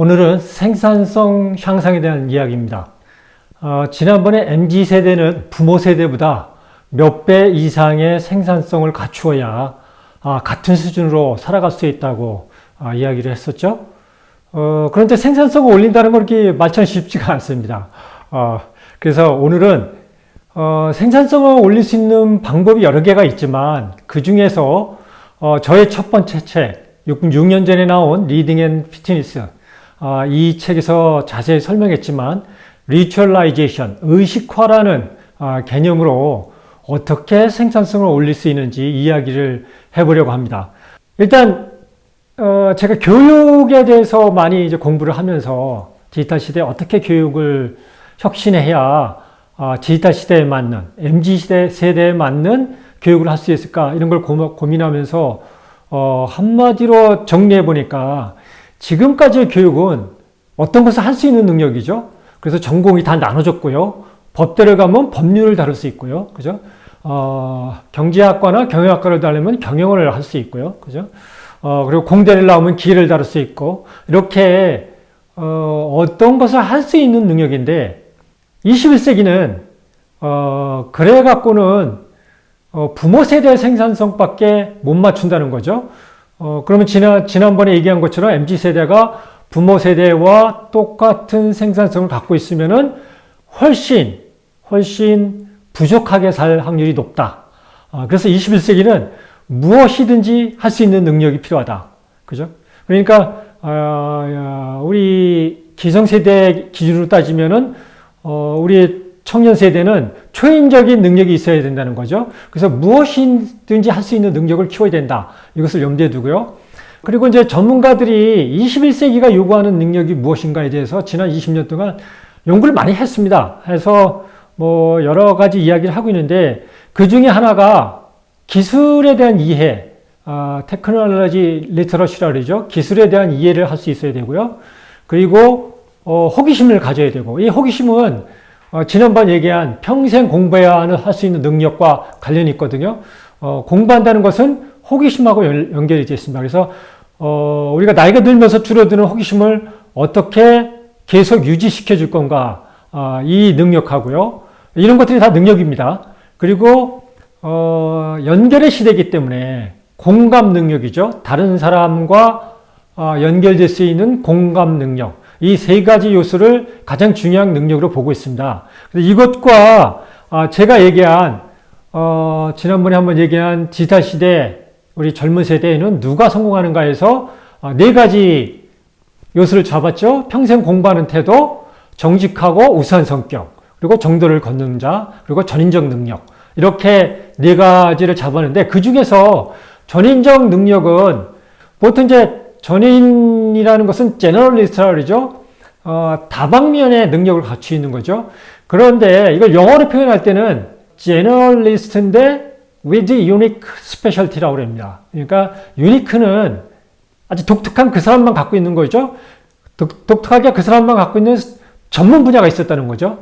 오늘은 생산성 향상에 대한 이야기입니다. 지난번에 MZ세대는 부모 세대보다 몇 배 이상의 생산성을 갖추어야 같은 수준으로 살아갈 수 있다고 이야기를 했었죠. 그런데 생산성을 올린다는 건 그렇게 말처럼 쉽지가 않습니다. 그래서 오늘은 생산성을 올릴 수 있는 방법이 여러 개가 있지만 그 중에서 저의 첫 번째 책, 6년 전에 나온 리딩 앤 피트니스, 이 책에서 자세히 설명했지만 리추얼라이제이션, 의식화라는 개념으로 어떻게 생산성을 올릴 수 있는지 이야기를 해보려고 합니다. 일단 제가 교육에 대해서 많이 이제 공부를 하면서 디지털 시대에 어떻게 교육을 혁신해야 디지털 시대에 맞는, MZ 세대에 맞는 교육을 할 수 있을까 이런 걸 고민하면서 한마디로 정리해 보니까 지금까지의 교육은 어떤 것을 할 수 있는 능력이죠. 그래서 전공이 다 나눠졌고요. 법대를 가면 법률을 다룰 수 있고요. 그죠? 경제학과나 경영학과를 다니면 경영을 할 수 있고요. 그죠? 그리고 공대를 나오면 기회를 다룰 수 있고, 이렇게, 어떤 것을 할 수 있는 능력인데, 21세기는, 그래갖고는, 부모 세대의 생산성밖에 못 맞춘다는 거죠. 그러면 지난번에 얘기한 것처럼 MZ세대가 부모 세대와 똑같은 생산성을 갖고 있으면은 훨씬 부족하게 살 확률이 높다. 그래서 21세기는 무엇이든지 할 수 있는 능력이 필요하다. 그죠? 그러니까, 우리 기성세대 기준으로 따지면은, 우리 청년 세대는 초인적인 능력이 있어야 된다는 거죠. 그래서 무엇이든지 할 수 있는 능력을 키워야 된다. 이것을 염두에 두고요. 그리고 이제 전문가들이 21세기가 요구하는 능력이 무엇인가에 대해서 지난 20년 동안 연구를 많이 했습니다. 해서 뭐 여러 가지 이야기를 하고 있는데 그 중에 하나가 기술에 대한 이해, 테크놀로지 리터러시라 그러죠. 기술에 대한 이해를 할 수 있어야 되고요. 그리고 호기심을 가져야 되고, 이 호기심은 지난번 얘기한 평생 공부해야 할 수 있는 능력과 관련이 있거든요. 공부한다는 것은 호기심하고 연결이 되어 있습니다. 그래서 우리가 나이가 들면서 줄어드는 호기심을 어떻게 계속 유지시켜 줄 건가, 이 능력하고요. 이런 것들이 다 능력입니다. 그리고 연결의 시대이기 때문에 공감 능력이죠. 다른 사람과 연결될 수 있는 공감 능력. 이 세 가지 요소를 가장 중요한 능력으로 보고 있습니다. 그래서 이것과 제가 얘기한 지난번에 한번 얘기한 디지털 시대, 우리 젊은 세대에는 누가 성공하는가 해서 네 가지 요소를 잡았죠. 평생 공부하는 태도, 정직하고 우수한 성격, 그리고 정도를 걷는 자, 그리고 전인적 능력. 이렇게 네 가지를 잡았는데 그 중에서 전인적 능력은 보통 이제 전인이라는 것은 제너럴리스트라 그러죠. 다방면의 능력을 갖추고 있는 거죠. 그런데 이걸 영어로 표현할 때는 제너럴리스트인데 with unique specialty라고 합니다. 그러니까 유니크는 아주 독특한 그 사람만 갖고 있는 거죠. 독특하게 그 사람만 갖고 있는 전문 분야가 있었다는 거죠.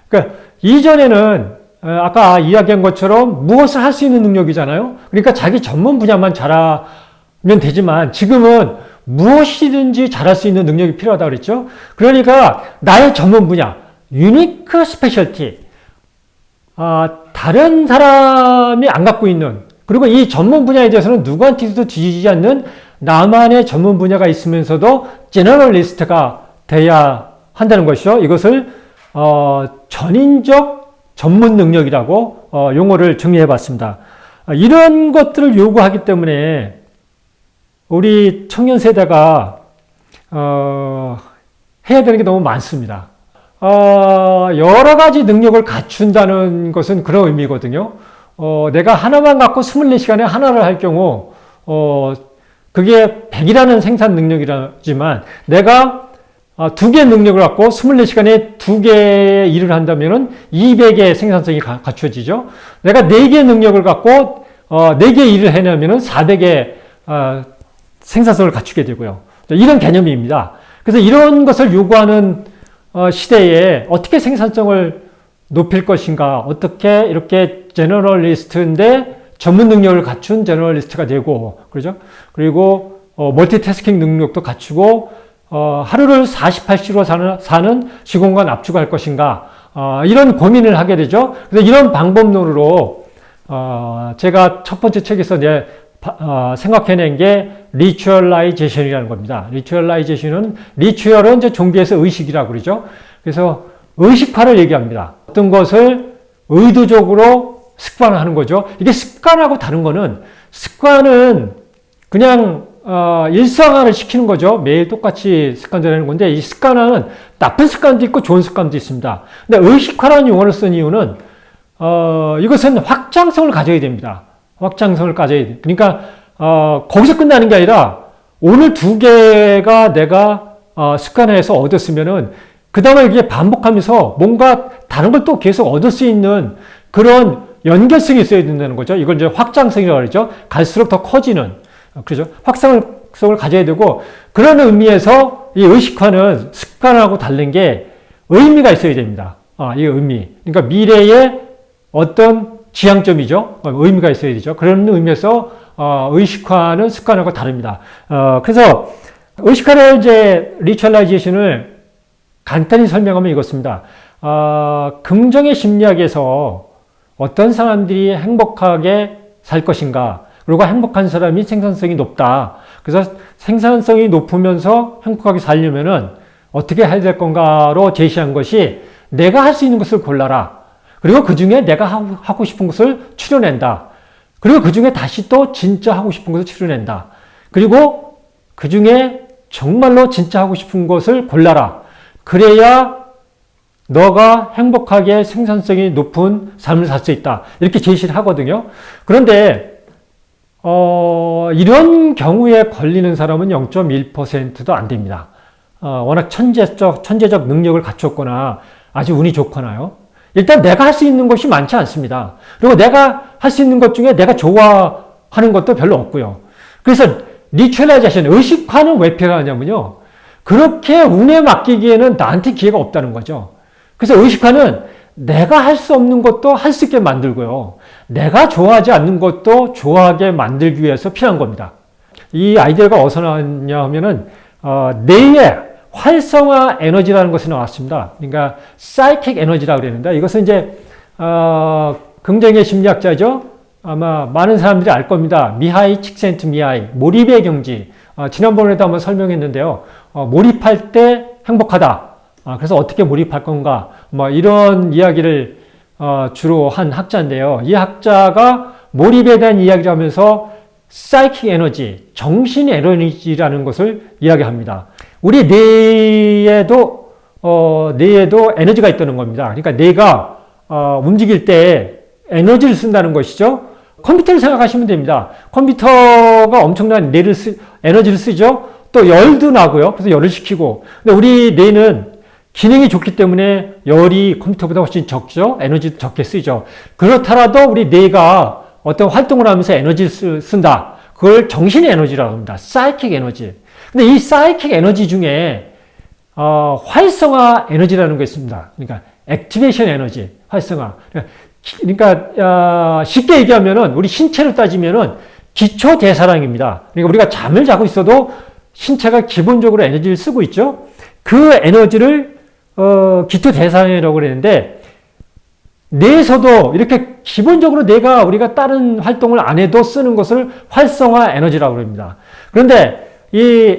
그러니까 이전에는 아까 이야기한 것처럼 무엇을 할 수 있는 능력이잖아요. 그러니까 자기 전문 분야만 잘하면 되지만 지금은 무엇이든지 잘할 수 있는 능력이 필요하다고 그랬죠. 그러니까 나의 전문 분야, 유니크 스페셜티, 다른 사람이 안 갖고 있는, 그리고 이 전문 분야에 대해서는 누구한테도 뒤지지 않는 나만의 전문 분야가 있으면서도 제너럴리스트가 돼야 한다는 것이죠. 이것을 전인적 전문 능력이라고 용어를 정리해 봤습니다. 이런 것들을 요구하기 때문에 우리 청년 세대가 해야 되는 게 너무 많습니다. 여러 가지 능력을 갖춘다는 것은 그런 의미거든요. 내가 하나만 갖고 24시간에 하나를 할 경우 그게 100이라는 생산 능력이라지만 내가 두 개의 능력을 갖고 24시간에 두 개의 일을 한다면은 200의 생산성이 갖춰지죠. 내가 4개의 능력을 갖고 4개의 일을 해내면은 400의 생산성을 갖추게 되고요. 이런 개념입니다. 그래서 이런 것을 요구하는 시대에 어떻게 생산성을 높일 것인가, 어떻게 이렇게 제너럴리스트인데 전문 능력을 갖춘 제너럴리스트가 되고, 그러죠? 그리고 멀티태스킹 능력도 갖추고 하루를 48시로 사는 시공간 압축할 것인가? 이런 고민을 하게 되죠. 그래서 이런 방법론으로 제가 첫 번째 책에서 이제 생각해낸 게 리추얼라이제이션이라는 겁니다. 리추얼은 이제 종교에서 의식이라고 그러죠. 그래서 의식화를 얘기합니다. 어떤 것을 의도적으로 습관화하는 거죠. 이게 습관하고 다른 거는 습관은 그냥 일상화를 시키는 거죠. 매일 똑같이 습관되는 건데 이 습관화는 나쁜 습관도 있고 좋은 습관도 있습니다. 근데 의식화라는 용어를 쓴 이유는 이것은 확장성을 가져야 됩니다. 확장성을 가져야 돼. 그러니까 거기서 끝나는 게 아니라 오늘 2개가 내가 습관화해서 얻었으면은 그 다음에 이게 반복하면서 뭔가 다른 걸 또 계속 얻을 수 있는 그런 연결성이 있어야 된다는 거죠. 이걸 이제 확장성이라고 그러죠. 갈수록 더 커지는. 그렇죠. 확장성을 가져야 되고, 그런 의미에서 이 의식화는 습관하고 다른 게 의미가 있어야 됩니다. 이 의미. 그러니까 미래의 어떤 지향점이죠. 의미가 있어야 되죠. 그런 의미에서 의식화는 습관하고 다릅니다. 그래서 의식화를 이제 리추얼라이제이션을 간단히 설명하면 이렇습니다. 긍정의 심리학에서 어떤 사람들이 행복하게 살 것인가, 그리고 행복한 사람이 생산성이 높다. 그래서 생산성이 높으면서 행복하게 살려면은 어떻게 해야 될 건가로 제시한 것이 내가 할 수 있는 것을 골라라. 그리고 그 중에 내가 하고 싶은 것을 추려낸다. 그리고 그 중에 다시 또 진짜 하고 싶은 것을 추려낸다. 그리고 그 중에 정말로 진짜 하고 싶은 것을 골라라. 그래야 너가 행복하게 생산성이 높은 삶을 살 수 있다. 이렇게 제시를 하거든요. 그런데 이런 경우에 걸리는 사람은 0.1%도 안 됩니다. 워낙 천재적 능력을 갖췄거나 아주 운이 좋거나요. 일단 내가 할 수 있는 것이 많지 않습니다. 그리고 내가 할 수 있는 것 중에 내가 좋아하는 것도 별로 없고요. 그래서 리추얼라이제이션, 의식화는 왜 필요하냐면요. 그렇게 운에 맡기기에는 나한테 기회가 없다는 거죠. 그래서 의식화는 내가 할 수 없는 것도 할 수 있게 만들고요. 내가 좋아하지 않는 것도 좋아하게 만들기 위해서 필요한 겁니다. 이 아이디어가 어디서 나왔냐 하면은, 뇌의 활성화 에너지라는 것이 나왔습니다. 그러니까, 사이킥 에너지라고 그러는데, 이것은 이제, 긍정의 심리학자죠. 아마 많은 사람들이 알 겁니다. 미하이 칙센트미하이, 몰입의 경지. 지난번에도 한번 설명했는데요. 몰입할 때 행복하다. 그래서 어떻게 몰입할 건가? 뭐 이런 이야기를 주로 한 학자인데요. 이 학자가 몰입에 대한 이야기를 하면서 사이킥 에너지, 정신 에너지라는 것을 이야기합니다. 우리 뇌에도 에너지가 있다는 겁니다. 그러니까 뇌가 움직일 때 에너지를 쓴다는 것이죠. 컴퓨터를 생각하시면 됩니다. 컴퓨터가 엄청난 에너지를 쓰죠. 또 열도 나고요. 그래서 열을 식히고. 근데 우리 뇌는 기능이 좋기 때문에 열이 컴퓨터보다 훨씬 적죠. 에너지도 적게 쓰죠. 그렇더라도 우리 뇌가 어떤 활동을 하면서 에너지를 쓴다. 그걸 정신의 에너지라고 합니다. 사이킥 에너지. 근데 이 사이킥 에너지 중에 활성화 에너지라는 게 있습니다. 그러니까 액티베이션 에너지, 활성화. 그러니까 쉽게 얘기하면은 우리 신체로 따지면은 기초 대사량입니다. 그러니까 우리가 잠을 자고 있어도 신체가 기본적으로 에너지를 쓰고 있죠. 그 에너지를 기초 대사량이라고 그랬는데, 뇌에서도 이렇게 기본적으로 우리가 다른 활동을 안 해도 쓰는 것을 활성화 에너지라고 그럽니다. 그런데 이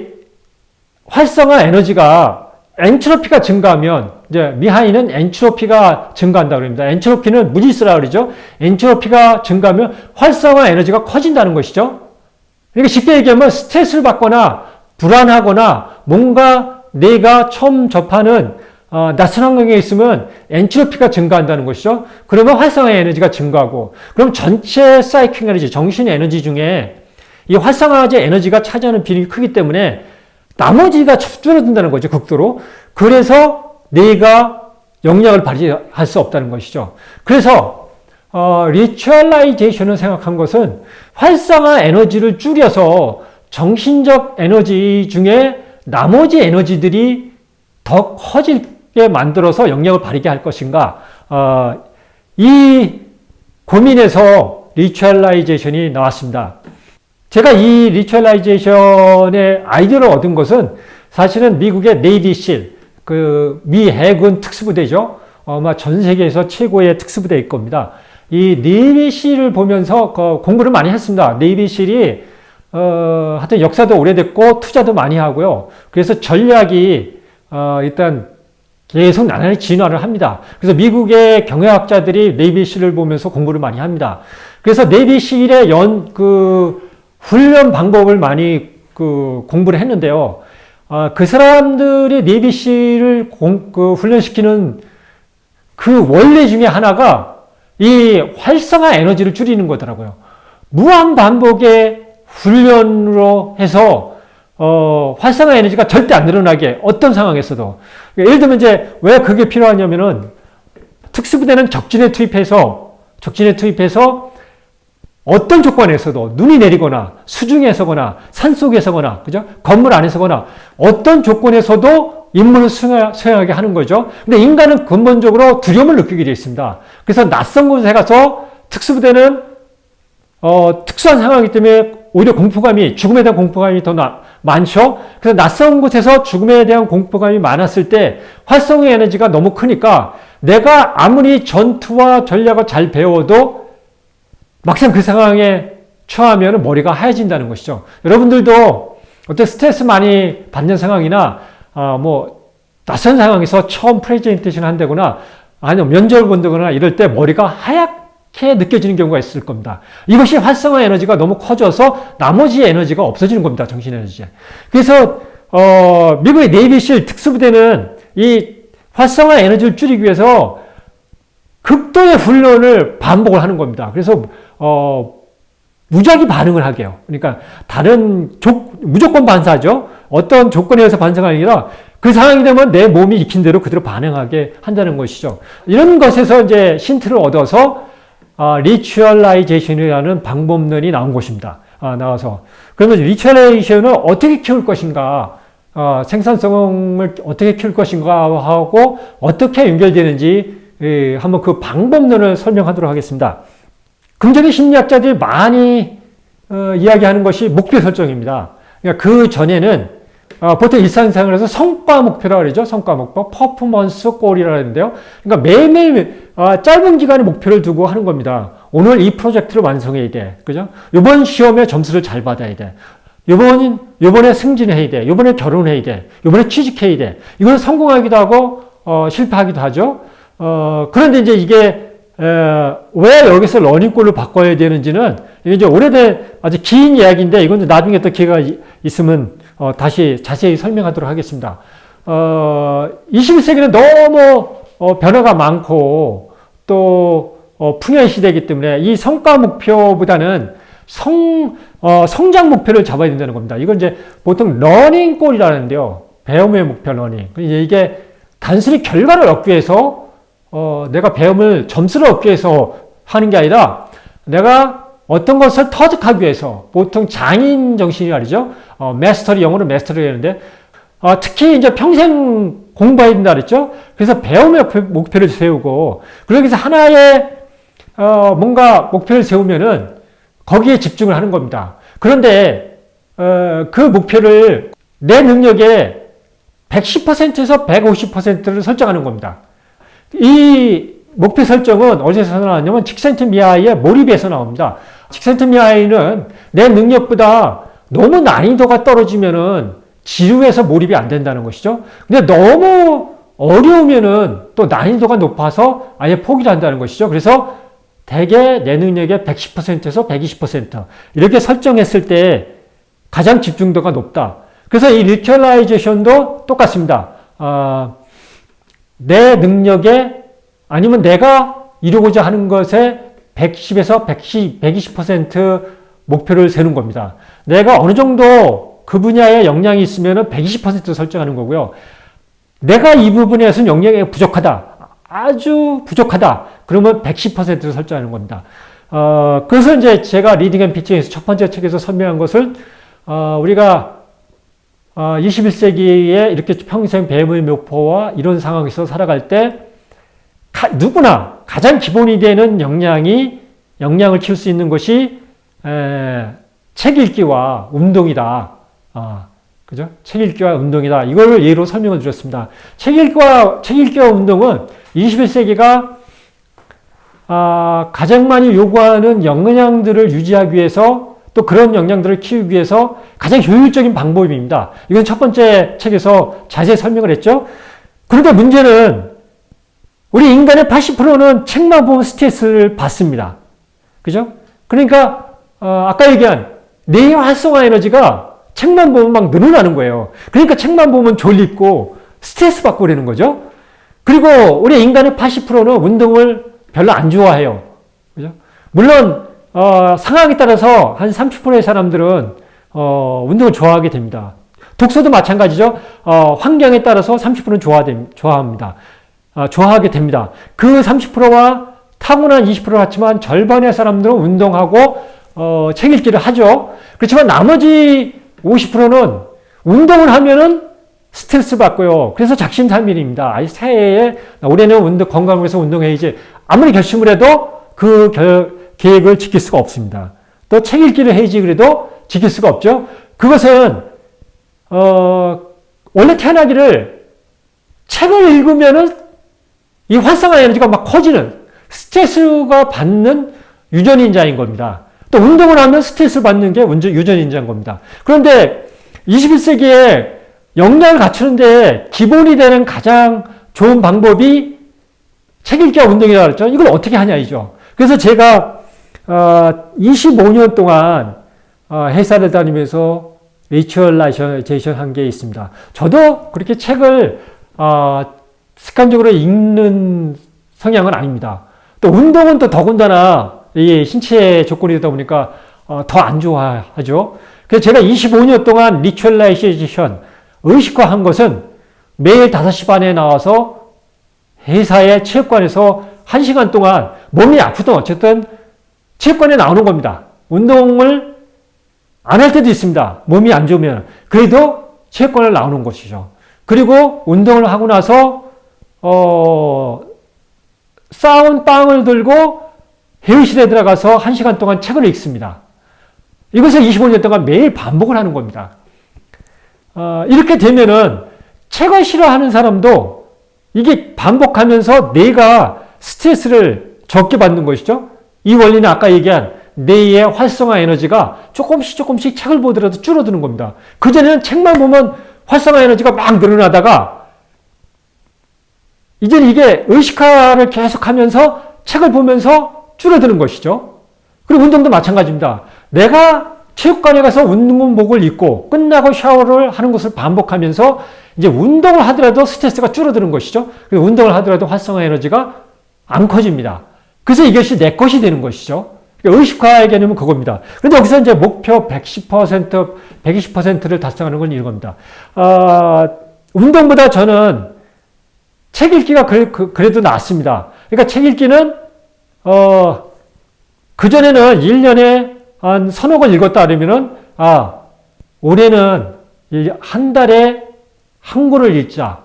활성화 에너지가 엔트로피가 증가하면, 이제 미하이는 엔트로피가 증가한다고 그럽니다. 엔트로피는 무질서라고 그러죠. 엔트로피가 증가하면 활성화 에너지가 커진다는 것이죠. 그러니까 쉽게 얘기하면 스트레스를 받거나 불안하거나 뭔가 내가 처음 접하는 낯선 환경에 있으면 엔트로피가 증가한다는 것이죠. 그러면 활성화 에너지가 증가하고, 그럼 전체 사이클 에너지, 정신 에너지 중에 이 활성화제 에너지가 차지하는 비율이 크기 때문에 나머지가 줄어든다는 거죠, 극도로. 그래서 뇌가 영향을 발휘할 수 없다는 것이죠. 그래서 리추얼라이제이션을 생각한 것은 활성화 에너지를 줄여서 정신적 에너지 중에 나머지 에너지들이 더 커지게 만들어서 영향을 발휘하게 할 것인가. 이 고민에서 리추얼라이제이션이 나왔습니다. 제가 이 리추얼라이제이션의 아이디어를 얻은 것은 사실은 미국의 네이비실, 그 미 해군 특수부대죠. 아마 전 세계에서 최고의 특수부대일 겁니다. 이 네이비실을 보면서 공부를 많이 했습니다. 네이비실이 하여튼 역사도 오래됐고 투자도 많이 하고요. 그래서 전략이 일단 계속 나날이 진화를 합니다. 그래서 미국의 경영학자들이 네이비실을 보면서 공부를 많이 합니다. 그래서 네이비실의 훈련 방법을 많이 공부를 했는데요. 그 사람들이 네이비실을 훈련시키는 그 원리 중에 하나가 이 활성화 에너지를 줄이는 거더라고요. 무한 반복의 훈련으로 해서 활성화 에너지가 절대 안 늘어나게 어떤 상황에서도. 예를 들면 이제 왜 그게 필요하냐면은 특수부대는 적진에 투입해서 어떤 조건에서도 눈이 내리거나 수중에서거나 산속에서거나 그죠? 건물 안에서거나 어떤 조건에서도 임무를 수행하게 하는 거죠. 근데 인간은 근본적으로 두려움을 느끼게 되어 있습니다. 그래서 낯선 곳에 가서 특수부대는 특수한 상황이기 때문에 오히려 죽음에 대한 공포감이 더 많죠. 그래서 낯선 곳에서 죽음에 대한 공포감이 많았을 때 활성화 에너지가 너무 크니까 내가 아무리 전투와 전략을 잘 배워도 막상 그 상황에 처하면 머리가 하얘진다는 것이죠. 여러분들도 어떤 스트레스 많이 받는 상황이나 낯선 상황에서 처음 프레젠테이션 한다거나 아니면 면접을 본다거나 이럴 때 머리가 하얗게 느껴지는 경우가 있을 겁니다. 이것이 활성화 에너지가 너무 커져서 나머지 에너지가 없어지는 겁니다. 정신 에너지. 그래서 미국의 네이비실 특수부대는 이 활성화 에너지를 줄이기 위해서 극도의 훈련을 반복을 하는 겁니다. 그래서 무작위 반응을 하게요. 그러니까 무조건 반사죠. 어떤 조건에 의해서 반사가 아니라 그 상황이 되면 내 몸이 익힌 대로 그대로 반응하게 한다는 것이죠. 이런 것에서 이제 힌트를 얻어서 리추얼라이제이션이라는 방법론이 나온 것입니다. 나와서 그러면 리추얼라이제이션을 어떻게 키울 것인가, 생산성을 어떻게 키울 것인가 하고 어떻게 연결되는지 한번 그 방법론을 설명하도록 하겠습니다. 긍정의 심리학자들이 많이 이야기하는 것이 목표 설정입니다. 그러니까 그 전에는 보통 일상생활에서 성과 목표라고 그러죠. 성과 목표, 퍼포먼스 골이라고 하는데요. 그러니까 매일매일 짧은 기간의 목표를 두고 하는 겁니다. 오늘 이 프로젝트를 완성해야 돼. 그죠? 이번 시험에 점수를 잘 받아야 돼. 요번에 승진해야 돼. 요번에 결혼해야 돼. 요번에 취직해야 돼. 이건 성공하기도 하고 실패하기도 하죠. 그런데 이제 이게 왜 여기서 러닝골을 바꿔야 되는지는 이게 이제 오래된 아주 긴 이야기인데 이건 나중에 또 기회가 있으면 다시 자세히 설명하도록 하겠습니다. 21세기는 너무 변화가 많고 또 풍요의 시대이기 때문에 이 성과 목표보다는 성장 목표를 잡아야 된다는 겁니다. 이건 이제 보통 러닝골이라는데요. 배움의 목표 러닝. 이게 단순히 결과를 얻기 위해서 내가 점수를 얻기 위해서 하는 게 아니라 내가 어떤 것을 터득하기 위해서 보통 장인 정신이 말이죠. 마스터리, 영어로 마스터리 하는데 특히 이제 평생 공부해야 된다 그랬죠. 그래서 배움의 목표를 세우고 그러기 위해서 하나의 뭔가 목표를 세우면은 거기에 집중을 하는 겁니다. 그런데 그 목표를 내 능력의 110%에서 150%를 설정하는 겁니다. 이 목표 설정은 어디서 나왔냐면 칙센트미하이의 몰입에서 나옵니다. 칙센트미하이는 내 능력보다 너무 난이도가 떨어지면은 지루해서 몰입이 안 된다는 것이죠. 근데 너무 어려우면은 또 난이도가 높아서 아예 포기를 한다는 것이죠. 그래서 대개 내 능력의 110%에서 120% 이렇게 설정했을 때 가장 집중도가 높다. 그래서 이 리큐얼라이제이션도 똑같습니다. 내 능력에 아니면 내가 이루고자 하는 것에 110에서 120% 목표를 세는 겁니다. 내가 어느 정도 그 분야에 역량이 있으면 120% 설정하는 거고요. 내가 이 부분에서는 역량이 부족하다. 아주 부족하다. 그러면 110%를 설정하는 겁니다. 그래서 이제 제가 리딩 앤 피칭에서 첫 번째 책에서 설명한 것을 우리가 21세기에 이렇게 평생 배움의 목표와 이런 상황에서 살아갈 때 누구나 가장 기본이 되는 역량을 키울 수 있는 것이 책 읽기와 운동이다. 그죠? 책 읽기와 운동이다. 이걸 예로 설명을 드렸습니다. 책 읽기와 운동은 21세기가 가장 많이 요구하는 영양들을 유지하기 위해서 또 그런 영양들을 키우기 위해서 가장 효율적인 방법입니다. 이건 첫 번째 책에서 자세히 설명을 했죠. 그런데 문제는 우리 인간의 80%는 책만 보면 스트레스를 받습니다. 그죠? 그러니까 아까 얘기한 뇌의 활성화 에너지가 책만 보면 막 늘어나는 거예요. 그러니까 책만 보면 졸립고 스트레스 받고 그러는 거죠. 그리고 우리 인간의 80%는 운동을 별로 안 좋아해요. 그죠? 물론 상황에 따라서 한 30%의 사람들은 운동을 좋아하게 됩니다. 독서도 마찬가지죠. 환경에 따라서 30%는 좋아합니다. 좋아하게 됩니다. 그 30%와 타고난 20%를 갖지만 절반의 사람들은 운동하고 책 읽기를 하죠. 그렇지만 나머지 50%는 운동을 하면은 스트레스 받고요. 그래서 작심삼일입니다. 새해에 올해는 건강을 위해서 운동해야지. 아무리 결심을 해도 그 계획을 지킬 수가 없습니다. 또 책 읽기를 해야지 그래도 지킬 수가 없죠. 그것은 원래 태어나기를 책을 읽으면은 이 활성화 에너지가 막 커지는 스트레스가 받는 유전인자인 겁니다. 또 운동을 하면 스트레스 받는 게 유전인자인 겁니다. 그런데 21세기에 역량을 갖추는데 기본이 되는 가장 좋은 방법이 책 읽기와 운동이라고 그랬죠. 이걸 어떻게 하냐 이죠. 그래서 제가 25년 동안 회사를 다니면서 리추얼라이제이션 한 게 있습니다. 저도 그렇게 책을 습관적으로 읽는 성향은 아닙니다. 또 운동은 또 더군다나 이 신체 조건이다 보니까 더 안 좋아하죠. 그래서 제가 25년 동안 리추얼라이제이션 의식화한 것은 매일 5시 반에 나와서 회사의 체육관에서 1시간 동안 몸이 아프든 어쨌든 체육관에 나오는 겁니다. 운동을 안 할 때도 있습니다. 몸이 안 좋으면. 그래도 체육관을 나오는 것이죠. 그리고 운동을 하고 나서 싸운 빵을 들고 회의실에 들어가서 1시간 동안 책을 읽습니다. 이것을 25년 동안 매일 반복을 하는 겁니다. 이렇게 되면은 책을 싫어하는 사람도 이게 반복하면서 뇌가 스트레스를 적게 받는 것이죠. 이 원리는 아까 얘기한 뇌의 활성화 에너지가 조금씩 책을 보더라도 줄어드는 겁니다. 그전에는 책만 보면 활성화 에너지가 막 늘어나다가 이제는 이게 의식화를 계속하면서 책을 보면서 줄어드는 것이죠. 그리고 운동도 마찬가지입니다. 내가 체육관에 가서 운동복을 입고 끝나고 샤워를 하는 것을 반복하면서 이제 운동을 하더라도 스트레스가 줄어드는 것이죠. 그리고 운동을 하더라도 활성화 에너지가 안 커집니다. 그래서 이것이 내 것이 되는 것이죠. 그러니까 의식화의 개념은 그겁니다. 그런데 여기서 이제 목표 110%, 120%를 달성하는 건 이겁니다. 운동보다 저는 책 읽기가 그래도 낫습니다. 그러니까 책 읽기는, 그전에는 1년에 한 서너 권 읽었다 그러면은, 올해는 한 달에 한 권을 읽자.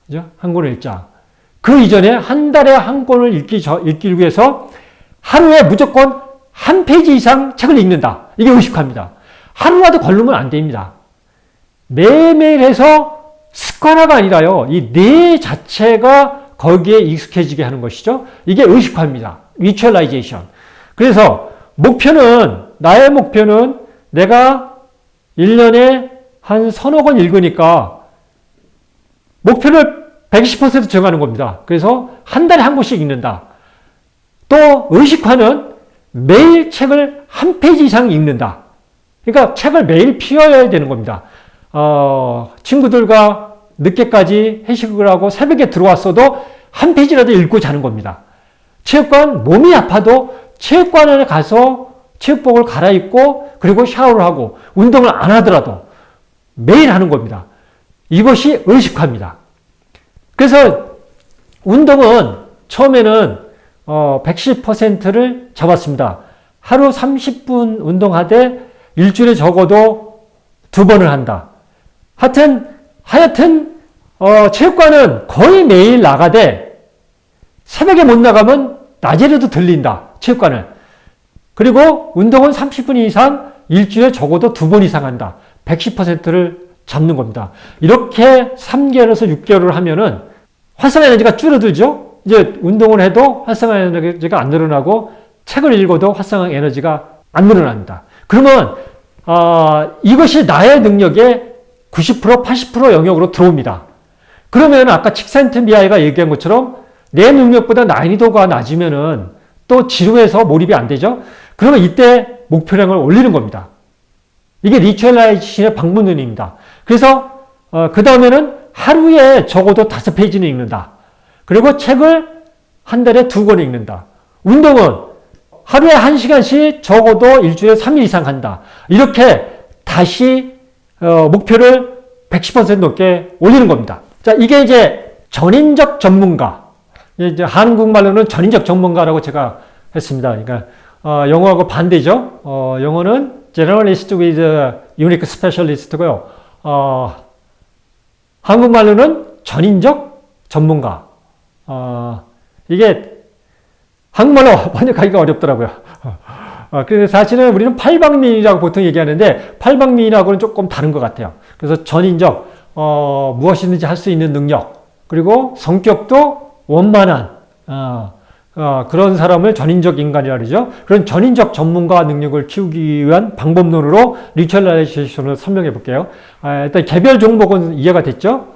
그죠? 한 권을 읽자. 그 이전에 한 달에 한 권을 읽기 위해서 하루에 무조건 한 페이지 이상 책을 읽는다. 이게 의식화입니다. 하루라도 걸르면 안 됩니다. 매일매일 해서 습관화가 아니라요. 이 뇌 자체가 거기에 익숙해지게 하는 것이죠. 이게 의식화입니다. 위추얼라이제이션. 그래서 나의 목표는 내가 1년에 한 서너 권 읽으니까 목표를 120% 정하는 겁니다. 그래서 한 달에 한 권씩 읽는다. 또 의식화는 매일 책을 한 페이지 이상 읽는다. 그러니까 책을 매일 피워야 되는 겁니다. 친구들과 늦게까지 회식을 하고 새벽에 들어왔어도 한 페이지라도 읽고 자는 겁니다. 체육관 몸이 아파도 체육관에 가서 체육복을 갈아입고 그리고 샤워를 하고 운동을 안 하더라도 매일 하는 겁니다. 이것이 의식화입니다. 그래서 운동은 처음에는 110%를 잡았습니다. 하루 30분 운동하되 일주일에 적어도 2번을 한다. 하여튼 체육관은 거의 매일 나가되 새벽에 못 나가면 낮에라도 들린다. 체육관을. 그리고 운동은 30분 이상 일주일에 적어도 2번 이상 한다. 110%를 잡는 겁니다. 이렇게 3개월에서 6개월을 하면은 활성화 에너지가 줄어들죠? 이제 운동을 해도 활성화 에너지가 안 늘어나고 책을 읽어도 활성화 에너지가 안 늘어납니다. 그러면 이것이 나의 능력의 90%, 80% 영역으로 들어옵니다. 그러면 아까 칙센트미아이가 얘기한 것처럼 내 능력보다 난이도가 낮으면은 또 지루해서 몰입이 안 되죠? 그러면 이때 목표량을 올리는 겁니다. 이게 리추얼라이제이션의 방법론입니다. 그래서 그 다음에는 하루에 적어도 5페이지는 읽는다. 그리고 책을 한 달에 2권 읽는다. 운동은 하루에 1시간씩 적어도 일주일에 3일 이상 한다. 이렇게 다시 목표를 110% 넘게 올리는 겁니다. 자, 이게 이제 전인적 전문가. 이제 한국말로는 전인적 전문가라고 제가 했습니다. 그러니까 영어하고 반대죠. 영어는 generalist with unique specialist고요. 한국말로는 전인적 전문가. 이게 한국말로 번역하기가 어렵더라고요. 그래서 사실은 우리는 팔방미인이라고 보통 얘기하는데 팔방미인하고는 조금 다른 것 같아요. 그래서 전인적, 무엇이든지 할 수 있는 능력, 그리고 성격도 원만한 그런 사람을 전인적 인간이라 그러죠. 그런 전인적 전문가 능력을 키우기 위한 방법론으로 리추얼라이제이션을 설명해 볼게요. 일단 개별 종목은 이해가 됐죠.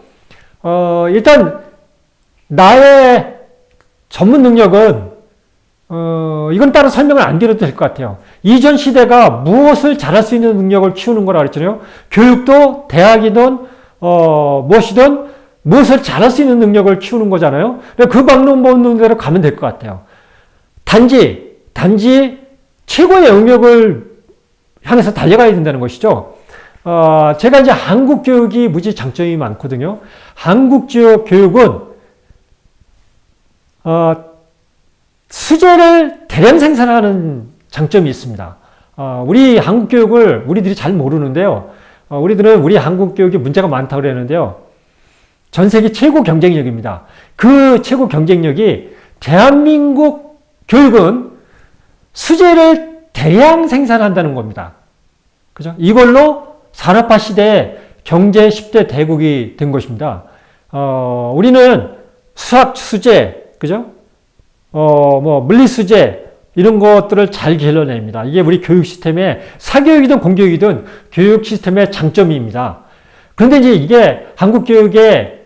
일단 나의 전문 능력은 이건 따로 설명을 안 드려도 될 것 같아요. 이전 시대가 무엇을 잘할 수 있는 능력을 키우는 거라 그랬잖아요. 교육도 대학이든 무엇이든 무엇을 잘할 수 있는 능력을 키우는 거잖아요. 그 방법론대로 가면 될 것 같아요. 단지 최고의 영역을 향해서 달려가야 된다는 것이죠. 제가 이제 한국 교육이 무지 장점이 많거든요. 한국 교육은 수재를 대량 생산하는 장점이 있습니다. 우리 한국 교육을 우리들이 잘 모르는데요. 우리들은 우리 한국 교육이 문제가 많다고 그러는데요. 전 세계 최고 경쟁력입니다. 그 최고 경쟁력이 대한민국 교육은 수재를 대량 생산한다는 겁니다. 그죠? 이걸로 산업화 시대에 경제 10대 대국이 된 것입니다. 우리는 수학 수재, 그죠? 물리 수재, 이런 것들을 잘 길러냅니다. 이게 우리 교육 시스템의 사교육이든 공교육이든 교육 시스템의 장점입니다. 그런데 이제 이게 한국 교육의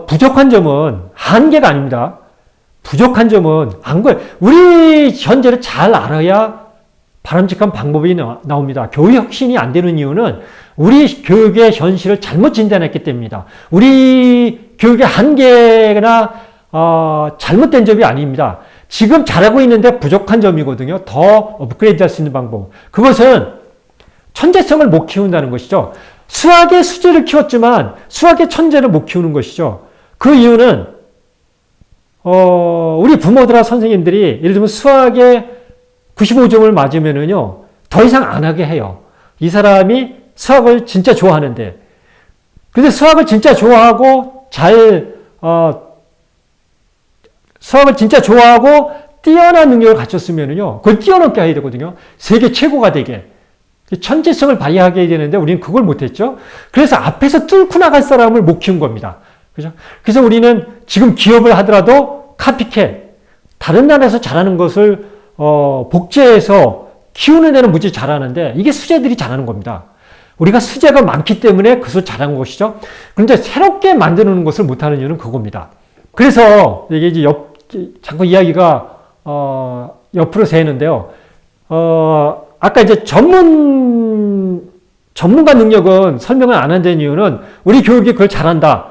부족한 점은 한계가 아닙니다. 부족한 점은 우리 현재를 잘 알아야 바람직한 방법이 나옵니다. 교육 혁신이 안 되는 이유는 우리 교육의 현실을 잘못 진단했기 때문입니다. 우리 교육의 한계나 잘못된 점이 아닙니다. 지금 잘하고 있는데 부족한 점이거든요. 더 업그레이드 할 수 있는 방법. 그것은 천재성을 못 키운다는 것이죠. 수학의 수재를 키웠지만 수학의 천재를 못 키우는 것이죠. 그 이유는 우리 부모들과 선생님들이 예를 들면 수학에 95점을 맞으면은요 더 이상 안 하게 해요. 이 사람이 수학을 진짜 좋아하는데, 근데 수학을 진짜 좋아하고 수학을 진짜 좋아하고 뛰어난 능력을 갖췄으면은요 그걸 뛰어넘게 해야 되거든요. 세계 최고가 되게. 천재성을 발휘하게 되는데 우리는 그걸 못했죠. 그래서 앞에서 뚫고 나갈 사람을 못 키운 겁니다. 그죠? 그래서 우리는 지금 기업을 하더라도 카피캣, 다른 나라에서 잘하는 것을 복제해서 키우는 데는 무지 잘하는데 이게 수재들이 잘하는 겁니다. 우리가 수재가 많기 때문에 그것을 잘한 것이죠. 그런데 새롭게 만드는 것을 못하는 이유는 그겁니다. 그래서 이게 이제 자꾸 이야기가 옆으로 새는데요. 아까 이제 전문가 능력은 설명을 안 한다는 이유는 우리 교육이 그걸 잘한다.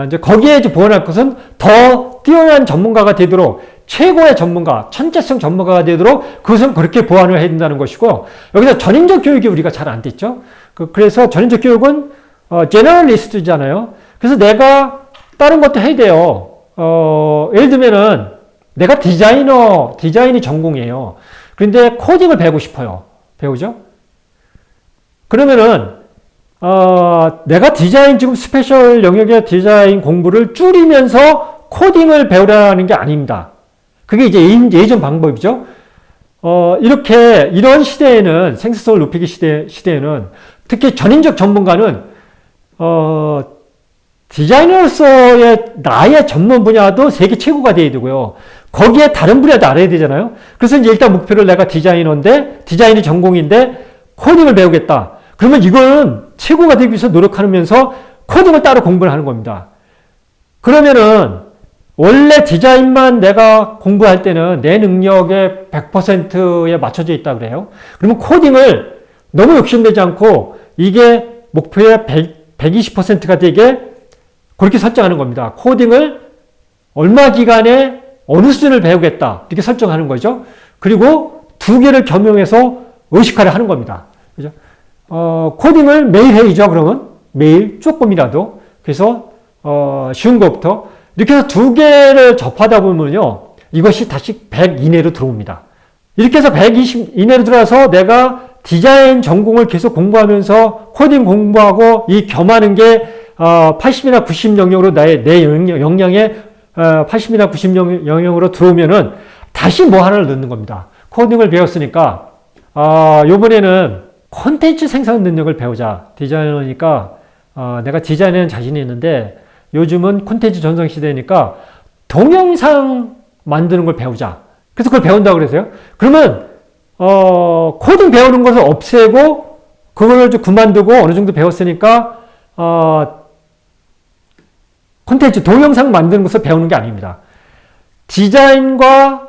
이제 거기에 이제 보완할 것은 더 뛰어난 전문가가 되도록 최고의 전문가, 천재성 전문가가 되도록 그것은 그렇게 보완을 해야 된다는 것이고, 여기서 전인적 교육이 우리가 잘 안 됐죠. 그래서 전인적 교육은 제너럴리스트잖아요. 그래서 내가 다른 것도 해야 돼요. 예를 들면은 내가 디자인이 전공이에요. 그런데 코딩을 배우고 싶어요. 배우죠? 그러면은 내가 지금 스페셜 영역의 디자인 공부를 줄이면서 코딩을 배우라는 게 아닙니다. 그게 이제 예전 방법이죠. 이런 시대에는, 생산성을 높이기 시대에는 특히 전인적 전문가는 디자이너로서의 나의 전문 분야도 세계 최고가 돼야 되고요. 거기에 다른 분야도 알아야 되잖아요. 그래서 이제 일단 목표를 내가 디자이너인데, 디자인이 전공인데, 코딩을 배우겠다. 그러면 이거는 최고가 되기 위해서 노력하면서 코딩을 따로 공부를 하는 겁니다. 그러면은, 원래 디자인만 내가 공부할 때는 내 능력의 100%에 맞춰져 있다 그래요. 그러면 코딩을 너무 욕심내지 않고 이게 목표의 120%가 되게 그렇게 설정하는 겁니다. 코딩을 얼마 기간에 어느 수준을 배우겠다. 이렇게 설정하는 거죠. 그리고 두 개를 겸용해서 의식화를 하는 겁니다. 그죠? 코딩을 매일 해야죠, 그러면. 매일 조금이라도. 그래서, 쉬운 것부터. 이렇게 해서 두 개를 접하다 보면요. 이것이 다시 100 이내로 들어옵니다. 이렇게 해서 120 이내로 들어와서 내가 디자인 전공을 계속 공부하면서 코딩 공부하고 이 겸하는 게 80이나 90 영역으로 내 역량에 80이나 90 영역으로 들어오면은 다시 뭐 하나를 넣는 겁니다. 코딩을 배웠으니까 요번에는 콘텐츠 생산 능력을 배우자. 디자이너니까 내가 디자인에는 자신이 있는데 요즘은 콘텐츠 전성 시대니까 동영상 만드는 걸 배우자. 그래서 그걸 배운다고 그러세요. 그러면 코딩 배우는 것을 없애고 그걸 좀 그만두고 어느 정도 배웠으니까 콘텐츠 동영상 만드는 것을 배우는 게 아닙니다. 디자인과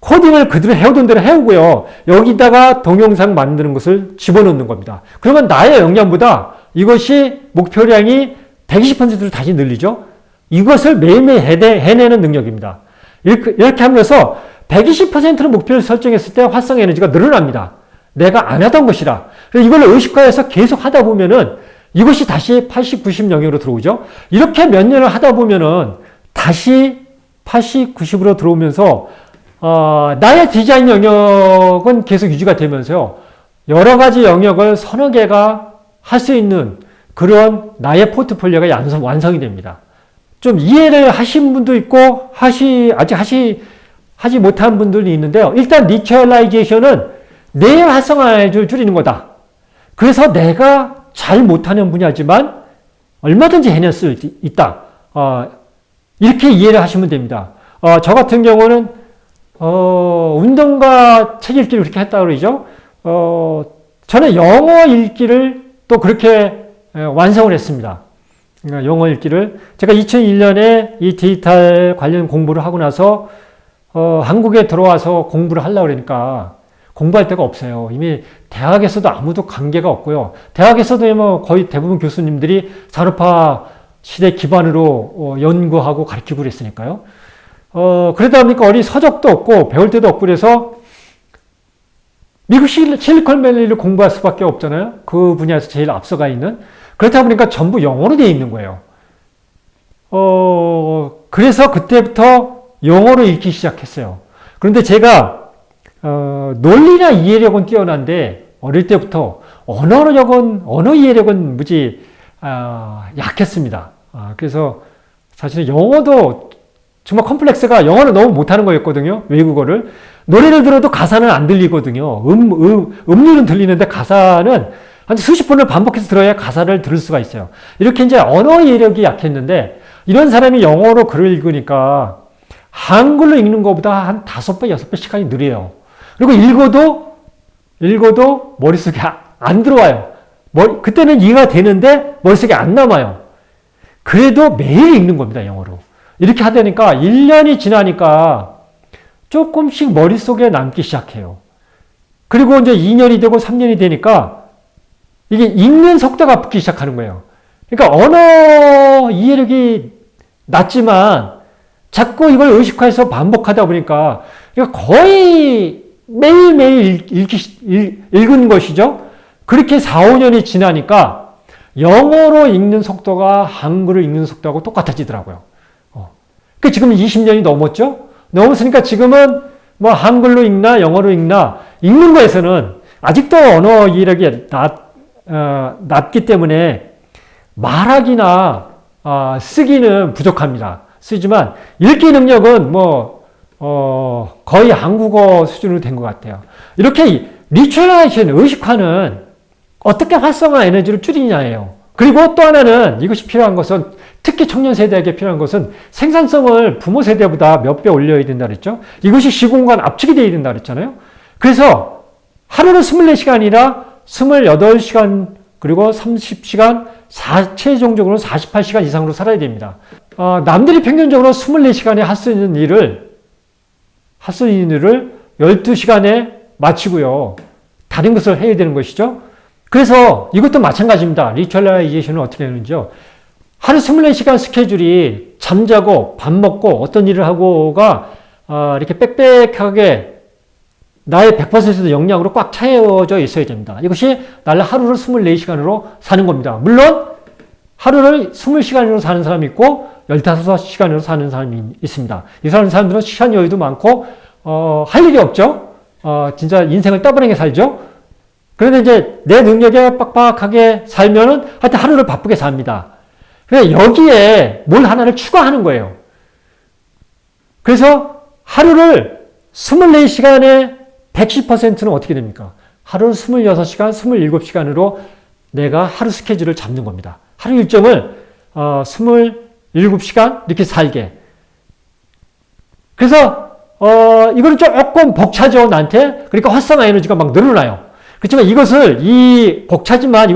코딩을 그대로 해오던 대로 해오고요. 여기다가 동영상 만드는 것을 집어넣는 겁니다. 그러면 나의 역량보다 이것이 목표량이 120%로 다시 늘리죠. 이것을 매일매일 해내는 능력입니다. 이렇게 하면서 120%는 목표를 설정했을 때 활성 에너지가 늘어납니다. 내가 안 하던 것이라. 그래서 이걸 의식화해서 계속 하다 보면은 이것이 다시 80, 90 영역으로 들어오죠. 이렇게 몇 년을 하다 보면은 다시 80, 90으로 들어오면서 나의 디자인 영역은 계속 유지가 되면서요. 여러 가지 영역을 서너 개가 할 수 있는 그런 나의 포트폴리오가 완성이 됩니다. 좀 이해를 하신 분도 있고 아직 하지 못한 분들이 있는데요. 일단 리처라이제이션은 내 활성화를 줄이는 거다. 그래서 내가 잘 못하는 분야지만 얼마든지 해낼 수 있다. 이렇게 이해를 하시면 됩니다. 저 같은 경우는 운동과 책 읽기를 그렇게 했다고 그러죠. 저는 영어 읽기를 또 그렇게 완성을 했습니다. 그러니까 영어 읽기를 제가 2001년에 이 디지털 관련 공부를 하고 나서 한국에 들어와서 공부를 하려고 그러니까 공부할 데가 없어요. 이미 대학에서도 아무도 관계가 없고요. 대학에서도 뭐 거의 대부분 교수님들이 산업화 시대 기반으로 연구하고 가르치고 그랬으니까요. 그러다 보니까 어디 서적도 없고 배울 데도 없고 그래서 미국 실리콘밸리를 공부할 수밖에 없잖아요. 그 분야에서 제일 앞서가 있는. 그렇다 보니까 전부 영어로 되어 있는 거예요. 그래서 그때부터 영어로 읽기 시작했어요. 그런데 제가 논리나 이해력은 뛰어난데 어릴 때부터 언어 이해력은 무지 약했습니다. 그래서 사실은 영어도 정말 컴플렉스가 영어를 너무 못하는 거였거든요. 외국어를. 노래를 들어도 가사는 안 들리거든요. 음률은 들리는데 가사는 한 수십 번을 반복해서 들어야 가사를 들을 수가 있어요. 이렇게 이제 언어 이해력이 약했는데 이런 사람이 영어로 글을 읽으니까 한글로 읽는 것보다 한 5배, 6배 시간이 느려요. 그리고 읽어도 머릿속에 안 들어와요. 그때는 이해가 되는데 머릿속에 안 남아요. 그래도 매일 읽는 겁니다, 영어로. 이렇게 하다니까 1년이 지나니까 조금씩 머릿속에 남기 시작해요. 그리고 이제 2년이 되고 3년이 되니까 이게 읽는 속도가 붙기 시작하는 거예요. 그러니까 언어 이해력이 낮지만 자꾸 이걸 의식화해서 반복하다 보니까 거의 매일매일 읽은 것이죠. 그렇게 4, 5년이 지나니까 영어로 읽는 속도가 한글을 읽는 속도하고 똑같아지더라고요. 그 지금 20년이 넘었죠? 넘었으니까 지금은 뭐 한글로 읽나 영어로 읽나 읽는 거에서는 아직도 언어 이해력이 낮기 때문에 말하기나 쓰기는 부족합니다. 쓰지만 읽기 능력은 거의 한국어 수준으로 된 것 같아요. 이렇게 리처라이션 의식화는 어떻게 활성화 에너지를 줄이냐예요. 그리고 또 하나는 이것이 필요한 것은 특히 청년 세대에게 필요한 것은 생산성을 부모 세대보다 몇 배 올려야 된다 그랬죠. 이것이 시공간 압축이 되어야 된다 그랬잖아요. 그래서 하루는 24시간이라 28시간 그리고 30시간 최종적으로는 48시간 이상으로 살아야 됩니다. 남들이 평균적으로 24시간에 할 수 있는 일을 12시간에 마치고요. 다른 것을 해야 되는 것이죠. 그래서 이것도 마찬가지입니다. 리추얼라이제이션은 어떻게 되는지요. 하루 24시간 스케줄이 잠자고 밥 먹고 어떤 일을 하고가 이렇게 빽빽하게 나의 100% 영양으로 꽉 차여져 있어야 됩니다. 이것이 나를 하루를 24시간으로 사는 겁니다. 물론 하루를 20시간으로 사는 사람이 있고 15시간으로 사는 사람이 있습니다. 이 사람들은 시간 여유도 많고 할 일이 없죠. 진짜 인생을 떠버리게 살죠. 그런데 이제 내 능력에 빡빡하게 살면은 하여튼 하루를 바쁘게 삽니다. 그래서 여기에 뭘 하나를 추가하는 거예요. 그래서 하루를 24시간에 110%는 어떻게 됩니까? 하루 26시간, 27시간으로 내가 하루 스케줄을 잡는 겁니다. 하루 일정을 27시간 이렇게 살게. 그래서 이거는 조금 벅차죠, 나한테. 그러니까 활성화 에너지가 막 늘어나요. 그렇지만 이 벅차지만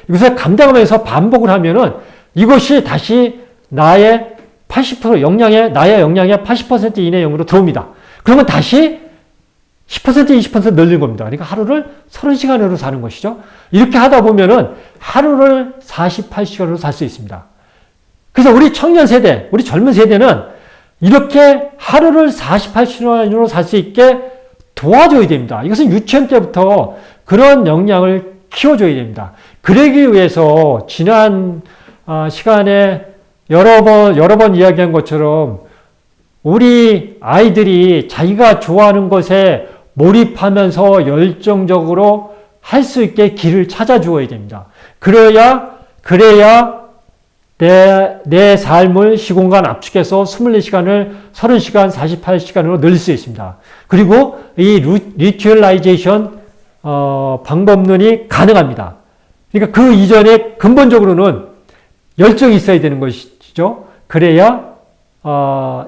이것을 감당하면서 반복을 하면은 이것이 다시 나의 80% 나의 역량의 80% 이내 영으로 들어옵니다. 그러면 다시 10% 20% 늘리는 겁니다. 그러니까 하루를 30시간으로 사는 것이죠. 이렇게 하다 보면은 하루를 48시간으로 살 수 있습니다. 그래서 우리 청년 세대, 우리 젊은 세대는 이렇게 하루를 48시간으로 살 수 있게 도와줘야 됩니다. 이것은 유치원 때부터 그런 역량을 키워줘야 됩니다. 그러기 위해서 지난 시간에 여러 번 이야기한 것처럼 우리 아이들이 자기가 좋아하는 것에 몰입하면서 열정적으로 할 수 있게 길을 찾아주어야 됩니다. 그래야 내 삶을 시공간 압축해서 24시간을 30시간, 48시간으로 늘릴 수 있습니다. 그리고 이 리추얼라이제이션 방법론이 가능합니다. 그러니까 그 이전에 근본적으로는 열정이 있어야 되는 것이죠. 그래야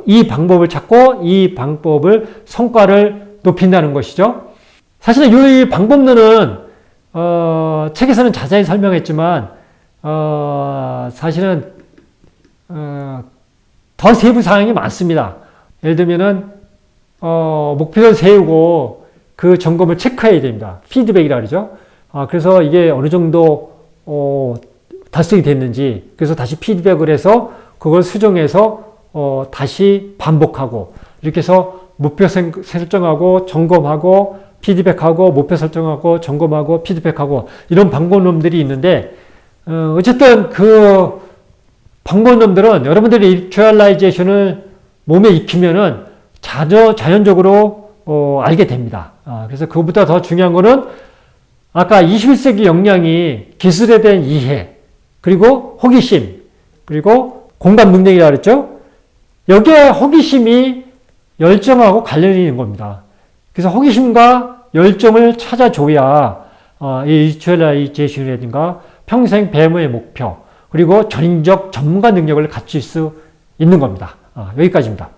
이 방법을 찾고 이 방법을 성과를 높인다는 것이죠. 사실은 이 방법론은 책에서는 자세히 설명했지만 사실은 더 세부 사항이 많습니다. 예를 들면은 목표를 세우고 그 점검을 체크해야 됩니다. 피드백이라 그러죠. 그래서 이게 어느 정도 달성이 됐는지, 그래서 다시 피드백을 해서 그걸 수정해서 다시 반복하고, 이렇게 해서 목표 설정하고 점검하고 피드백하고 목표 설정하고 점검하고 피드백하고 이런 방법론들이 있는데, 어쨌든 그 방법론들은 여러분들이 리추얼라이제이션을 몸에 익히면은 자연적으로 알게 됩니다. 그래서 그것보다 더 중요한 거는 아까 21세기 역량이 기술에 대한 이해, 그리고 호기심, 그리고 공감 능력이라고 그랬죠? 여기에 호기심이 열정하고 관련이 있는 겁니다. 그래서 호기심과 열정을 찾아줘야 이 리추얼라이제이션이라든가 평생 배움의 목표, 그리고 전인적 전문가 능력을 갖출 수 있는 겁니다. 여기까지입니다.